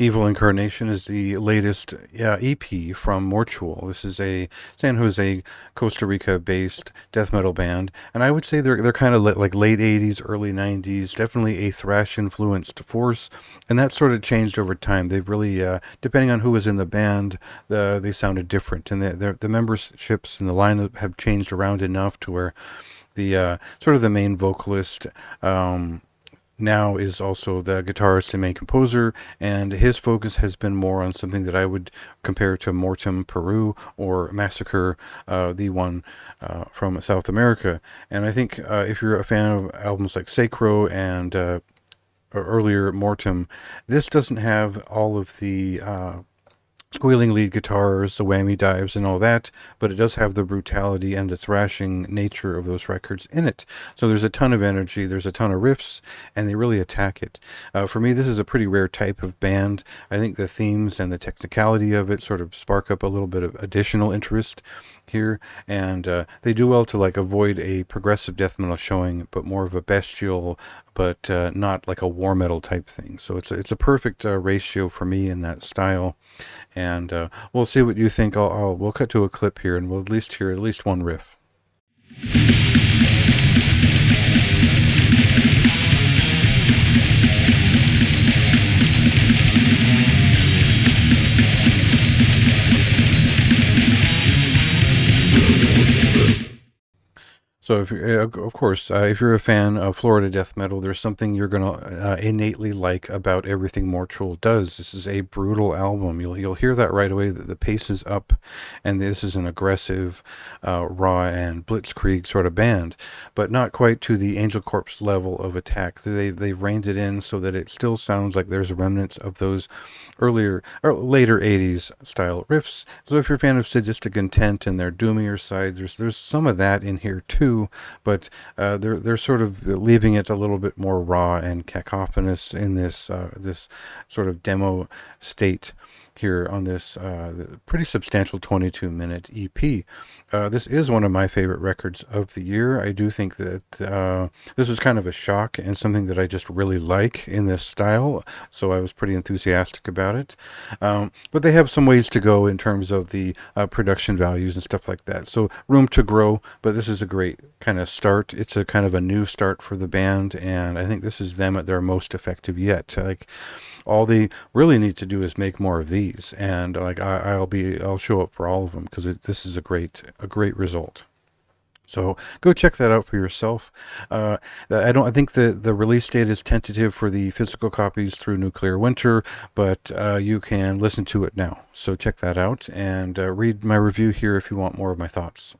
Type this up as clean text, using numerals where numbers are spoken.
Evil Incarnation is the latest EP from Mortual. This is a San Jose, Costa Rica-based death metal band, and I would say they're kind of like late '80s, early '90s. Definitely a thrash-influenced force, and that sort of changed over time. They've really, depending on who was in the band, they sounded different, and the memberships and the lineup have changed around enough to where the sort of the main vocalist. Now is also the guitarist and main composer, and his focus has been more on something that I would compare to Mortem Peru or Massacre, the one from South America. And I think if you're a fan of albums like Sacro and or earlier Mortem, this doesn't have all of the squealing lead guitars, the whammy dives, and all that, but it does have the brutality and the thrashing nature of those records in it. So there's a ton of energy, there's a ton of riffs, and they really attack it. For me, this is a pretty rare type of band. I think the themes and the technicality of it sort of spark up a little bit of additional interest here, and they do well to like avoid a progressive death metal showing, but more of a bestial, but not like a war metal type thing. So it's a perfect ratio for me in that style, and we'll see what you think. We'll cut to a clip here, and we'll at least hear at least one riff. So, of course, if you're a fan of Florida death metal, there's something you're gonna innately like about everything Mortual does. This is a brutal album. You'll hear that right away. That the pace is up, and this is an aggressive, raw and blitzkrieg sort of band, but not quite to the Angel Corpse level of attack. They've reined it in so that it still sounds like there's remnants of those earlier or later '80s style riffs. So if you're a fan of Sadistic Intent and their doomier side, there's some of that in here too. But they're sort of leaving it a little bit more raw and cacophonous in this sort of demo state here on this pretty substantial 22-minute EP. This is one of my favorite records of the year. I do think that this was kind of a shock and something that I just really like in this style, so I was pretty enthusiastic about it. But they have some ways to go in terms of the production values and stuff like that, so room to grow, but this is a great kind of start. It's a kind of a new start for the band, and I think this is them at their most effective yet. Like, all they really need to do is make more of these, and like I'll show up for all of them, because this is a great result. So go check that out for yourself. I think the release date is tentative for the physical copies through Nuclear Winter, but you can listen to it now. So check that out, and read my review here if you want more of my thoughts.